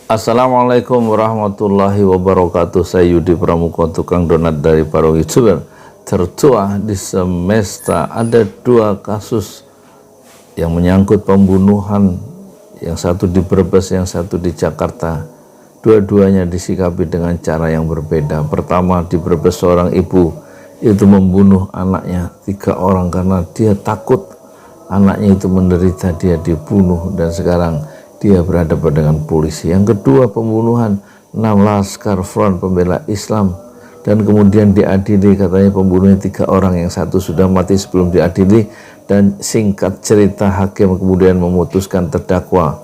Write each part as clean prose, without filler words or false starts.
Assalamualaikum warahmatullahi wabarakatuh. Saya Yudi Pramuko, tukang donat dari Parung YouTuber. Tertua di semesta ada dua kasus yang menyangkut pembunuhan, yang satu di Brebes, yang satu di Jakarta. Dua-duanya disikapi dengan cara yang berbeda. Pertama, di Brebes seorang ibu itu membunuh anaknya 3 orang karena dia takut anaknya itu menderita, dia dibunuh, dan sekarang dia berhadapan dengan polisi. Yang kedua, pembunuhan 6 Laskar Front Pembela Islam, dan kemudian diadili, katanya pembunuhnya 3 orang, yang satu sudah mati sebelum diadili, dan singkat cerita hakim kemudian memutuskan terdakwa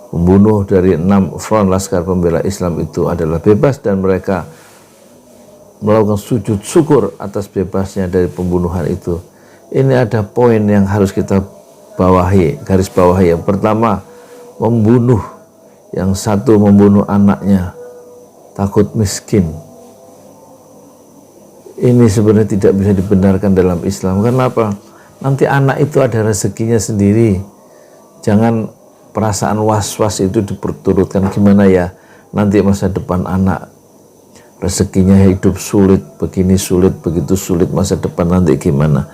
pembunuh dari 6 Front Laskar Pembela Islam itu adalah bebas, dan mereka melakukan sujud syukur atas bebasnya dari pembunuhan itu. Ini ada poin yang harus kita bawahi, garis bawahi. Yang pertama, membunuh, yang satu membunuh anaknya takut miskin. Ini sebenarnya tidak bisa dibenarkan dalam Islam. Kenapa? Nanti anak itu ada rezekinya sendiri. Jangan perasaan was-was itu diperturutkan. Gimana ya nanti masa depan anak, rezekinya hidup sulit, begini sulit, begitu sulit, masa depan nanti gimana.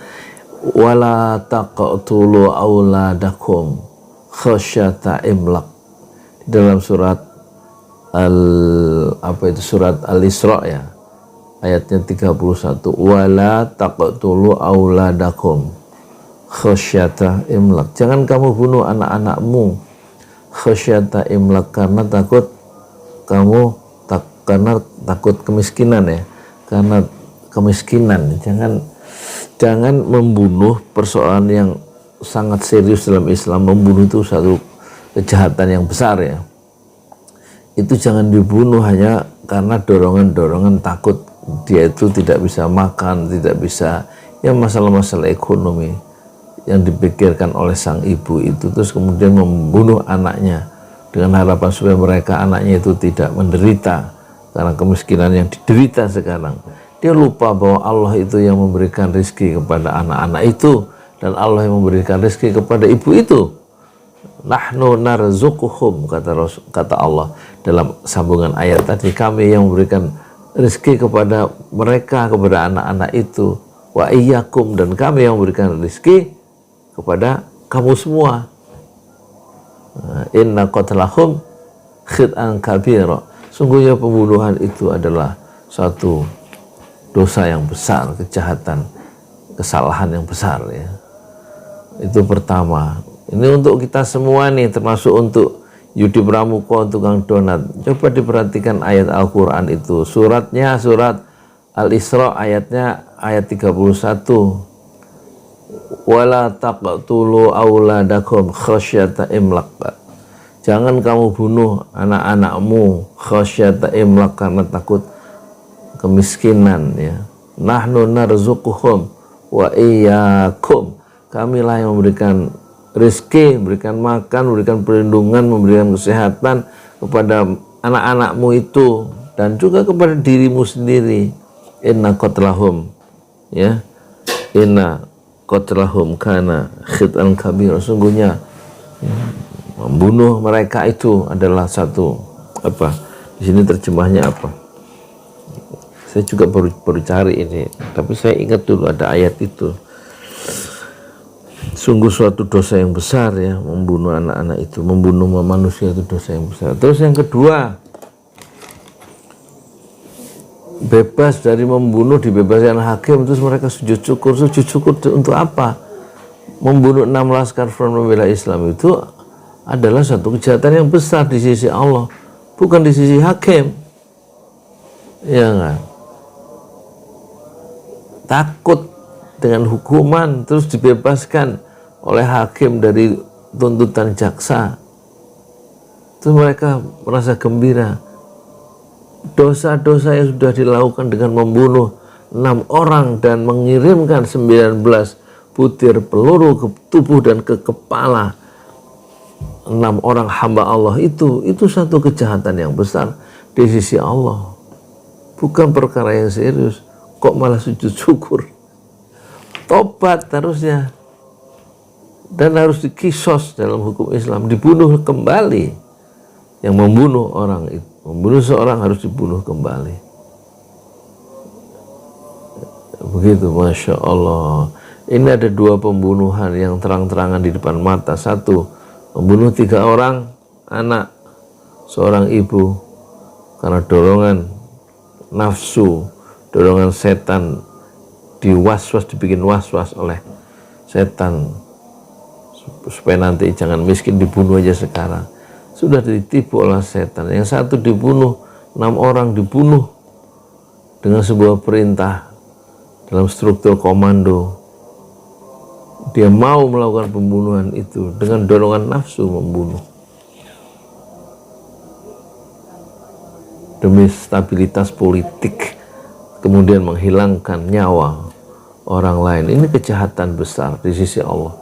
Wala taqtulu auladakum khasyata imlaq, dalam surat surat Al-Isra ya, ayatnya 31. Wala taqtulu auladakum khasyata imlaq, jangan kamu bunuh anak-anakmu khasyata imlaq, karena takut karena takut kemiskinan ya, karena kemiskinan. Jangan membunuh, persoalan yang sangat serius dalam Islam. Membunuh itu satu kejahatan yang besar ya. Itu jangan dibunuh hanya karena dorongan-dorongan takut dia itu tidak bisa makan, tidak bisa, ya masalah-masalah ekonomi yang dipikirkan oleh sang ibu itu, terus kemudian membunuh anaknya dengan harapan supaya anaknya itu tidak menderita karena kemiskinan yang diderita sekarang. Dia lupa bahwa Allah itu yang memberikan rezeki kepada anak-anak itu, dan Allah yang memberikan rezeki kepada ibu itu. Nahnu narzuquhum, kata Allah dalam sambungan ayat tadi, kami yang memberikan rezeki kepada mereka, kepada anak-anak itu. Wa iyyakum, dan kami yang memberikan rezeki kepada kamu semua. Inna qatlahum khit'an kabira, sungguhnya pembunuhan itu adalah satu dosa yang besar, kejahatan, kesalahan yang besar ya. Itu pertama. Ini untuk kita semua nih, termasuk untuk Yudi Pramuko, tukang donat. Coba diperhatikan ayat Al-Quran itu. Suratnya surat Al-Isra, ayatnya ayat 31. Wala taqtulu auladakum khasyata imlaq, jangan kamu bunuh anak-anakmu khasyata imlaq, karena takut kemiskinan ya. Nahnu narzuquhum wa iyyakum, kamilah yang memberikan rezeki, memberikan makan, memberikan perlindungan, memberikan kesehatan kepada anak-anakmu itu, dan juga kepada dirimu sendiri. Inna qatlahum ya, inna qatlahum kana khit'an kabir, sungguhnya membunuh mereka itu adalah satu di sini terjemahnya apa? Saya juga baru cari ini, tapi saya ingat dulu ada ayat itu. Sungguh suatu dosa yang besar ya, membunuh anak-anak itu, membunuh manusia itu dosa yang besar. Terus yang kedua, bebas dari membunuh, dibebaskan hakim, terus mereka sujud syukur. Sujud syukur untuk apa? Membunuh 6 Laskar Front Pembela Islam itu adalah satu kejahatan yang besar di sisi Allah, bukan di sisi hakim. Ya kan? Takut dengan hukuman terus dibebaskan oleh hakim dari tuntutan jaksa, itu mereka merasa gembira. Dosa-dosa yang sudah dilakukan dengan membunuh 6 orang dan mengirimkan 19 butir peluru ke tubuh dan ke kepala 6 orang hamba Allah itu satu kejahatan yang besar di sisi Allah, bukan perkara yang serius. Kok malah sujud syukur? Tobat harusnya, dan harus dikisos dalam hukum Islam, dibunuh kembali yang membunuh orang itu, membunuh seorang harus dibunuh kembali. Begitu, Masya Allah. Ini ada dua pembunuhan yang terang-terangan di depan mata. Satu, membunuh 3 orang anak seorang ibu karena dorongan nafsu, dorongan setan, dibikin was-was oleh setan supaya nanti jangan miskin, dibunuh aja sekarang. Sudah ditipu oleh setan. Yang satu dibunuh, 6 orang dibunuh dengan sebuah perintah dalam struktur komando. Dia mau melakukan pembunuhan itu dengan dorongan nafsu membunuh demi stabilitas politik, kemudian menghilangkan nyawa orang lain. Ini kejahatan besar di sisi Allah.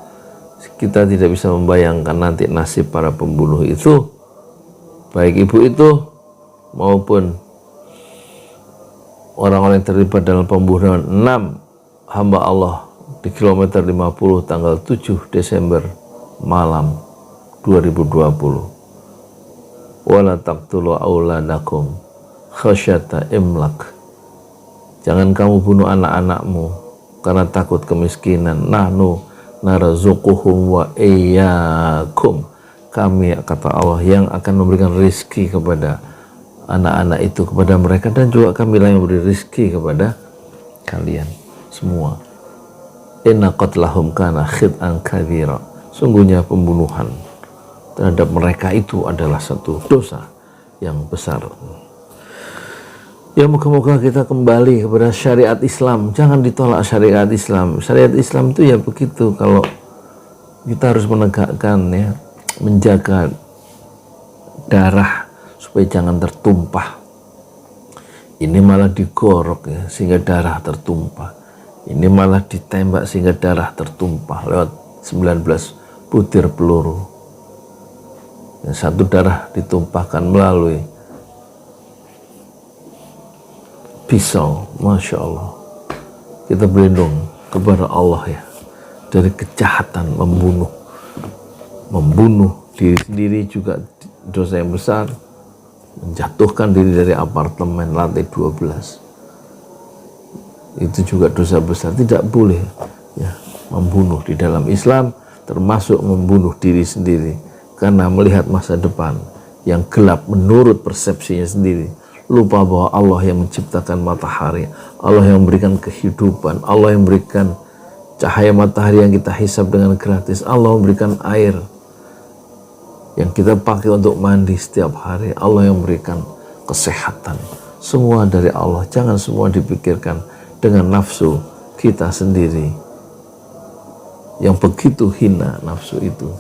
Kita tidak bisa membayangkan nanti nasib para pembunuh itu, baik ibu itu maupun orang-orang yang terlibat dalam pembunuhan 6 hamba Allah di kilometer 50 tanggal 7 Desember malam 2020. Wala taqtulu auladakum khasyata imlak. Jangan kamu bunuh anak-anakmu karena takut kemiskinan. Nahnu narzuquhum wa iyyakum. Kami, kata Allah, yang akan memberikan rizki kepada anak-anak itu, kepada mereka, dan juga kami yang memberi rizki kepada kalian semua. Inna qatlahum kana khit'an kabira. Sungguhnya pembunuhan terhadap mereka itu adalah satu dosa yang besar. Ya, moga-moga kita kembali kepada syariat Islam. Jangan ditolak syariat Islam. Syariat Islam itu ya begitu. Kalau kita harus menegakkan, ya, menjaga darah supaya jangan tertumpah. Ini malah digorok, ya, sehingga darah tertumpah. Ini malah ditembak sehingga darah tertumpah lewat 19 butir peluru. Yang satu darah ditumpahkan melalui pisau. Masya Allah. Kita berlindung kepada Allah, ya, dari kejahatan membunuh diri sendiri juga dosa yang besar. Menjatuhkan diri dari apartemen lantai 12 itu juga dosa besar. Tidak boleh, ya, membunuh di dalam Islam, termasuk membunuh diri sendiri karena melihat masa depan yang gelap menurut persepsinya sendiri. Lupa bahwa Allah yang menciptakan matahari, Allah yang memberikan kehidupan, Allah yang memberikan cahaya matahari yang kita hisap dengan gratis, Allah memberikan air yang kita pakai untuk mandi setiap hari, Allah yang memberikan kesehatan. Semua dari Allah. Jangan semua dipikirkan dengan nafsu kita sendiri yang begitu hina nafsu itu.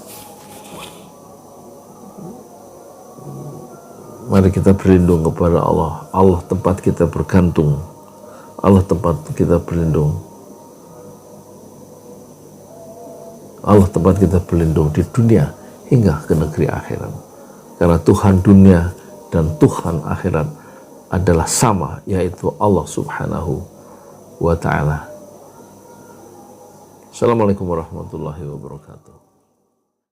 Mari kita berlindung kepada Allah. Allah tempat kita bergantung, Allah tempat kita berlindung, Allah tempat kita berlindung di dunia hingga ke negeri akhirat. Karena Tuhan dunia dan Tuhan akhirat adalah sama, yaitu Allah Subhanahu wa ta'ala. Assalamualaikum warahmatullahi wabarakatuh.